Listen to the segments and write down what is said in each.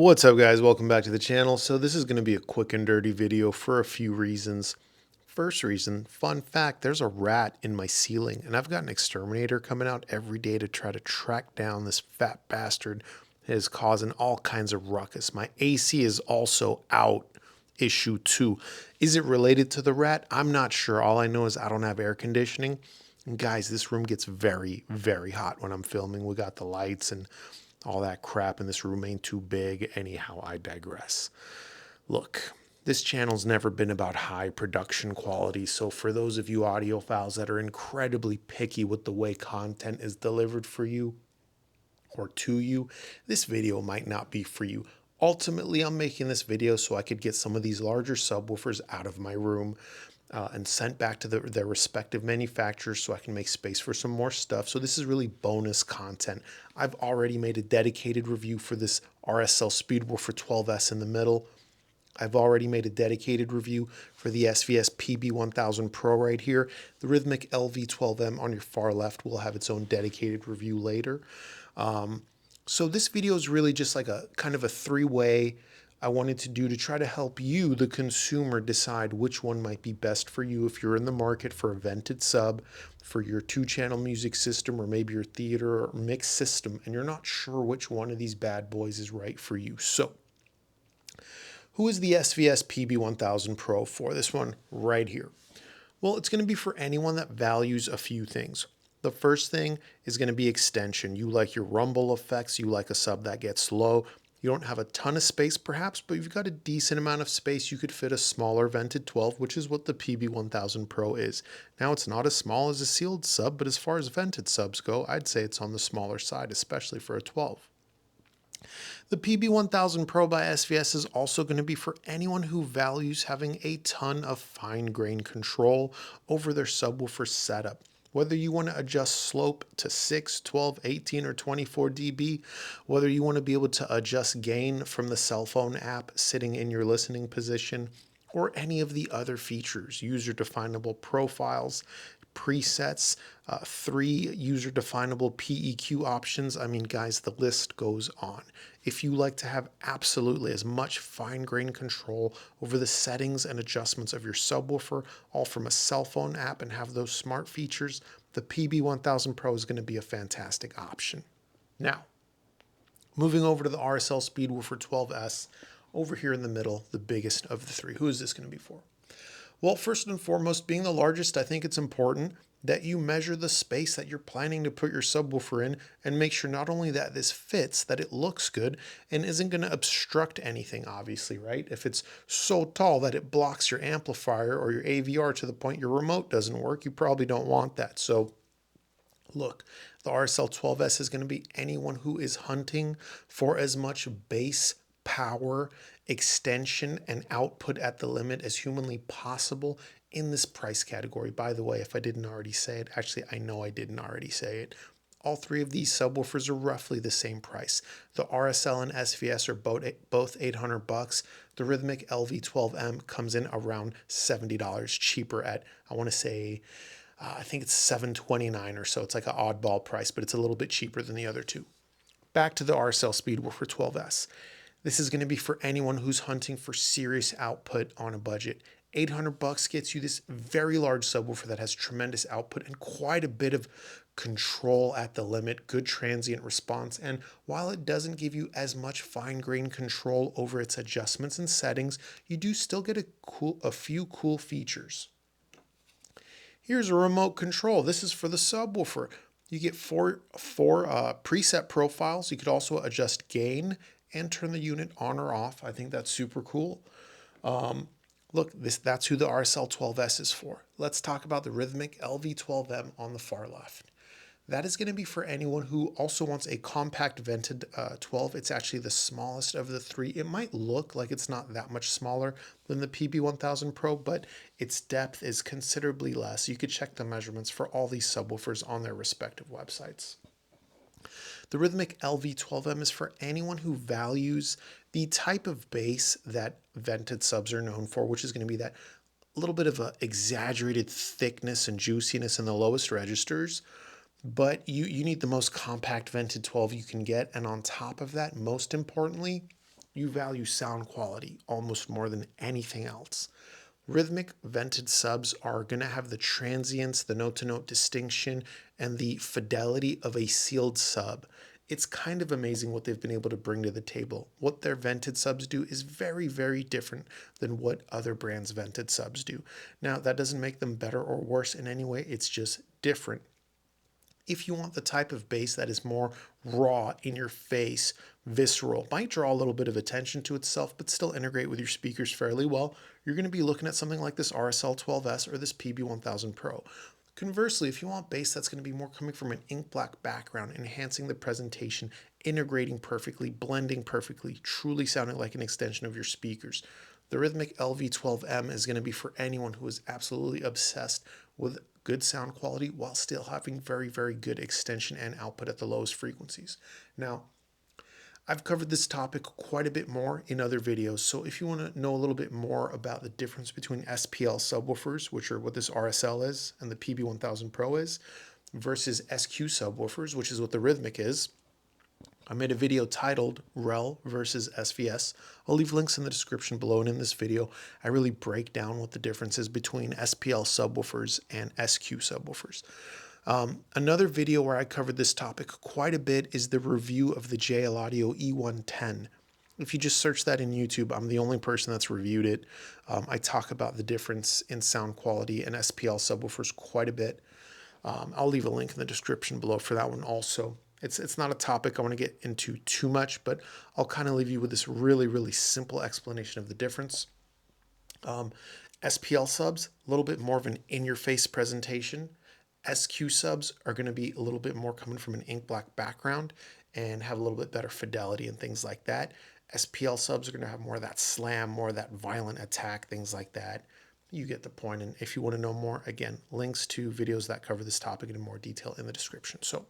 What's up, guys? Welcome back to the channel. So this is going to be a quick and dirty video for a few reasons. First reason, fun fact, there's a rat in my ceiling and I've got an exterminator coming out every day to try to track down this fat bastard that is causing all kinds of ruckus. My AC is also out. Issue 2. Is it related to the rat? I'm not sure. All I know is I don't have air conditioning. And guys, this room gets very, very hot when I'm filming. We got the lights and all that crap, and this room ain't too big. Anyhow, I digress. Look, this channel's never been about high production quality, so for those of you audiophiles that are incredibly picky with the way content is delivered for you or to you, this video might not be for you. Ultimately, I'm making this video so I could get some of these larger subwoofers out of my room and sent back to their respective manufacturers so I can make space for some more stuff. So this is really bonus content. I've already made a dedicated review for this RSL Subwoofer 12S in the middle. I've already made a dedicated review for the SVS PB1000 Pro right here. The Rythmik LV12M on your far left will have its own dedicated review later. So this video is really just like a kind of a three-way I wanted to do to try to help you, the consumer, decide which one might be best for you if you're in the market for a vented sub, for your 2-channel music system, or maybe your theater or mixed system, and you're not sure which one of these bad boys is right for you. So, who is the SVS PB1000 Pro for? This one right here. Well, it's going to be for anyone that values a few things. The first thing is going to be extension. You like your rumble effects. You like a sub that gets low. You don't have a ton of space perhaps, but you've got a decent amount of space. You could fit a smaller vented 12, which is what the PB1000 Pro is. Now, it's not as small as a sealed sub, but as far as vented subs go, I'd say it's on the smaller side, especially for a 12. The PB1000 Pro by SVS is also going to be for anyone who values having a ton of fine-grained control over their subwoofer setup. Whether you want to adjust slope to 6, 12, 18, or 24 dB, whether you want to be able to adjust gain from the cell phone app sitting in your listening position, or any of the other features, user-definable profiles, presets, 3 user-definable PEQ options. I mean, guys, the list goes on. If you like to have absolutely as much fine-grained control over the settings and adjustments of your subwoofer, all from a cell phone app, and have those smart features, the PB1000 Pro is going to be a fantastic option. Now, moving over to the RSL Subwoofer 12S, over here in the middle, the biggest of the three. Who is this going to be for? Well, first and foremost, being the largest, I think it's important that you measure the space that you're planning to put your subwoofer in and make sure not only that this fits, that it looks good and isn't going to obstruct anything, obviously, right? If it's so tall that it blocks your amplifier or your AVR to the point your remote doesn't work, you probably don't want that. So look, the RSL 12S is going to be anyone who is hunting for as much bass power, extension, and output at the limit as humanly possible in this price category. By the way, if I didn't already say it, actually, I know I didn't already say it. All three of these subwoofers are roughly the same price. The RSL and SVS are both $800. The Rythmik LV12M comes in around $70 cheaper at, I want to say, I think it's $729 or so. It's like an oddball price, but it's a little bit cheaper than the other two. Back to the RSL Subwoofer 12S. This is going to be for anyone who's hunting for serious output on a budget. $800 gets you this very large subwoofer that has tremendous output and quite a bit of control at the limit, good transient response, and while it doesn't give you as much fine-grained control over its adjustments and settings, you do still get a few cool features. Here's a remote control. This is for the subwoofer. You get four preset profiles. You could also adjust gain and turn the unit on or off. I think that's super cool. Look, that's who the RSL 12S is for. Let's talk about the Rythmik LV12M on the far left. That is going to be for anyone who also wants a compact vented 12. It's actually the smallest of the three. It might look like it's not that much smaller than the PB1000 Pro, but its depth is considerably less. You could check the measurements for all these subwoofers on their respective websites. The Rythmik LV12M is for anyone who values the type of bass that vented subs are known for, which is going to be that little bit of a exaggerated thickness and juiciness in the lowest registers. But you need the most compact vented 12 you can get. And on top of that, most importantly, you value sound quality almost more than anything else. Rythmik vented subs are going to have the transients, the note-to-note distinction, and the fidelity of a sealed sub. It's kind of amazing what they've been able to bring to the table. What their vented subs do is very, very different than what other brands' vented subs do. Now, that doesn't make them better or worse in any way, it's just different. If you want the type of bass that is more raw, in your face, visceral, might draw a little bit of attention to itself, but still integrate with your speakers fairly well, you're going to be looking at something like this RSL 12S or this PB1000 Pro. Conversely, if you want bass that's going to be more coming from an ink black background, enhancing the presentation, integrating perfectly, blending perfectly, truly sounding like an extension of your speakers, the Rythmik LV12M is going to be for anyone who is absolutely obsessed with good sound quality while still having very, very good extension and output at the lowest frequencies. Now, I've covered this topic quite a bit more in other videos, so if you want to know a little bit more about the difference between SPL subwoofers, which are what this RSL is, and the PB1000 Pro is, versus SQ subwoofers, which is what the Rythmik is, I made a video titled REL versus SVS. I'll leave links in the description below, and in this video, I really break down what the difference is between SPL subwoofers and SQ subwoofers. Another video where I covered this topic quite a bit is the review of the JL Audio E110. If you just search that in YouTube, I'm the only person that's reviewed it. I talk about the difference in sound quality and SPL subwoofers quite a bit. I'll leave a link in the description below for that one also. It's not a topic I want to get into too much, but I'll kind of leave you with this really, really simple explanation of the difference. SPL subs, a little bit more of an in-your-face presentation. SQ subs are going to be a little bit more coming from an ink black background and have a little bit better fidelity and things like that. SPL subs are going to have more of that slam, more of that violent attack, things like that. You get the point. And if you want to know more, again, links to videos that cover this topic in more detail in the description. So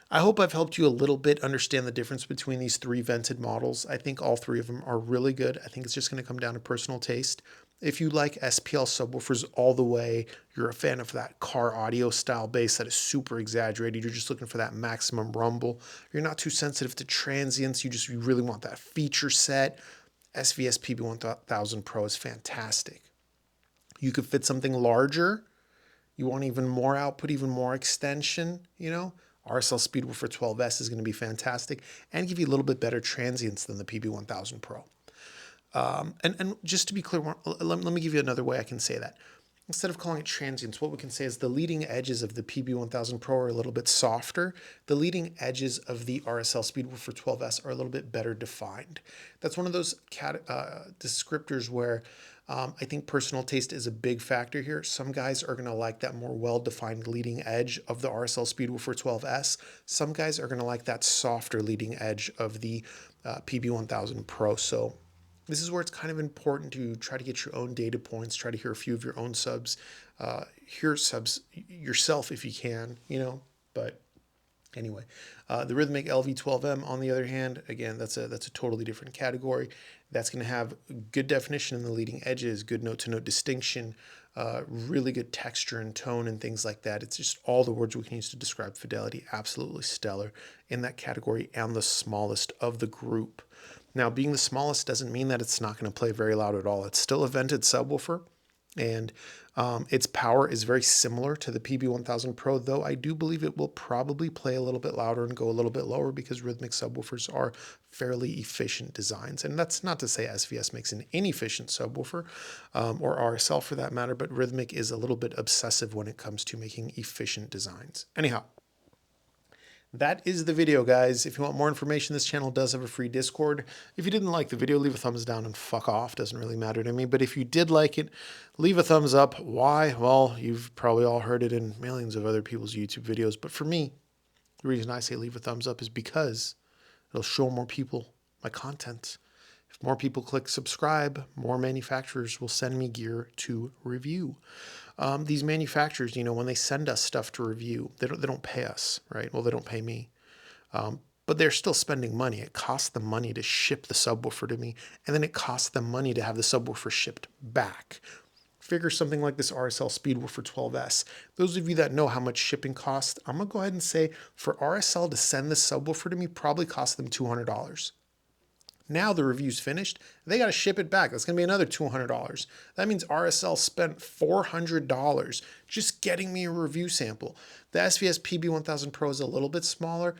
I hope I've helped you a little bit understand the difference between these three vented models. I think all three of them are really good. I think it's just going to come down to personal taste. If you like SPL subwoofers all the way, you're a fan of that car audio style bass that is super exaggerated, you're just looking for that maximum rumble, you're not too sensitive to transients, you really want that feature set, SVS PB1000 Pro is fantastic. You could fit something larger, you want even more output, even more extension, RSL Speedwoofer 12S is going to be fantastic and give you a little bit better transients than the PB1000 Pro. And just to be clear, let me give you another way I can say that. Instead of calling it transients, what we can say is the leading edges of the PB1000 Pro are a little bit softer. The leading edges of the RSL Speedwoofer 12S are a little bit better defined. That's one of those descriptors where I think personal taste is a big factor here. Some guys are going to like that more well-defined leading edge of the RSL Speedwoofer 12S. Some guys are going to like that softer leading edge of the PB1000 Pro. So this is where it's kind of important to try to get your own data points, try to hear a few of your own subs, hear subs yourself if you can, but anyway, the Rythmik LV12M, on the other hand, again, that's a totally different category. That's going to have good definition in the leading edges, good note-to-note distinction, really good texture and tone and things like that. It's just all the words we can use to describe fidelity. Absolutely stellar in that category and the smallest of the group. Now, being the smallest doesn't mean that it's not going to play very loud at all. It's still a vented subwoofer, and its power is very similar to the PB1000 Pro, though I do believe it will probably play a little bit louder and go a little bit lower because Rythmik subwoofers are fairly efficient designs. And that's not to say SVS makes an inefficient subwoofer, or RSL for that matter, but Rythmik is a little bit obsessive when it comes to making efficient designs. Anyhow, that is the video, guys. If you want more information, this channel does have a free Discord. If you didn't like the video, leave a thumbs down and fuck off. Doesn't really matter to me. But if you did like it, leave a thumbs up. Why? Well, you've probably all heard it in millions of other people's YouTube videos. But for me, the reason I say leave a thumbs up is because it'll show more people my content. If more people click subscribe, more manufacturers will send me gear to review. These manufacturers, when they send us stuff to review, they don't pay us, right? Well, they don't pay me, but they're still spending money. It costs them money to ship the subwoofer to me, and then it costs them money to have the subwoofer shipped back. Figure something like this RSL Speedwoofer 12S. Those of you that know how much shipping costs, I'm gonna go ahead and say for RSL to send this subwoofer to me probably cost them $200. Now the review's finished. They got to ship it back. That's going to be another $200. That means RSL spent $400 just getting me a review sample. The SVS PB1000 Pro is a little bit smaller.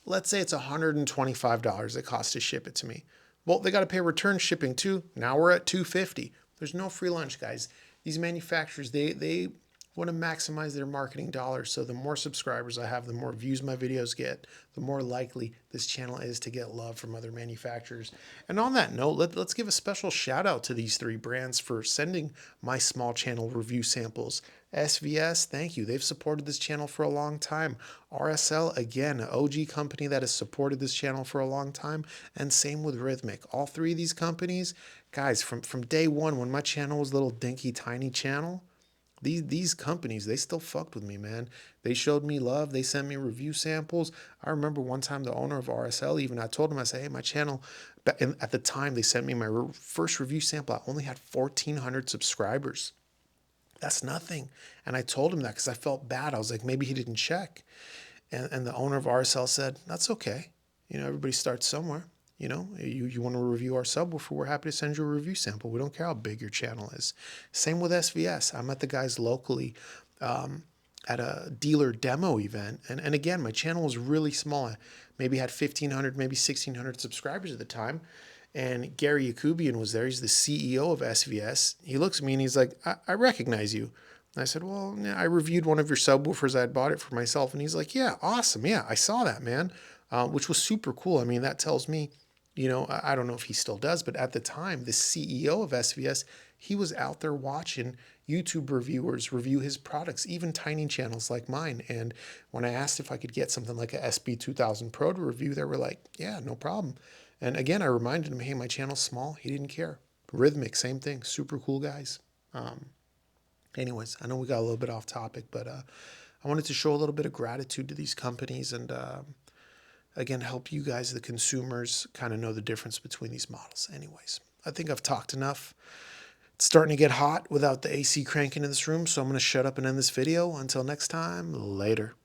Let's say it's $125 it costs to ship it to me. Well, they got to pay return shipping too. Now we're at $250. There's no free lunch, guys. These manufacturers, they want to maximize their marketing dollars. So the more subscribers I have, the more views my videos get, the more likely this channel is to get love from other manufacturers. And on that note, let's give a special shout out to these three brands for sending my small channel review samples. SVS, thank you. They've supported this channel for a long time. RSL, again, an OG company that has supported this channel for a long time. And same with Rythmik. All three of these companies, guys, from day one, when my channel was a little dinky, tiny channel, these companies, they still fucked with me, man. They showed me love. They sent me review samples. I remember one time the owner of RSL, even I told him, I said, hey, my channel, and at the time they sent me my first review sample. I only had 1,400 subscribers. That's nothing. And I told him that because I felt bad. I was like, maybe he didn't check. And the owner of RSL said, that's okay. You know, everybody starts somewhere. You know, you want to review our subwoofer, we're happy to send you a review sample. We don't care how big your channel is. Same with SVS. I met the guys locally at a dealer demo event. And again, my channel was really small. I maybe had 1,500, maybe 1,600 subscribers at the time. And Gary Yakubian was there. He's the CEO of SVS. He looks at me and he's like, I recognize you. And I said, well, I reviewed one of your subwoofers. I had bought it for myself. And he's like, yeah, awesome. Yeah, I saw that, man, which was super cool. I mean, that tells me, you know, I don't know if he still does, but at the time, the CEO of SVS, he was out there watching YouTube reviewers review his products, even tiny channels like mine. And when I asked if I could get something like a SB2000 Pro to review, they were like, yeah, no problem. And again, I reminded him, hey, my channel's small. He didn't care. Rythmik, same thing. Super cool guys. Anyways, I know we got a little bit off topic, but I wanted to show a little bit of gratitude to these companies and again, help you guys, the consumers, kind of know the difference between these models. Anyways, I think I've talked enough. It's starting to get hot without the AC cranking in this room, so I'm going to shut up and end this video. Until next time, later.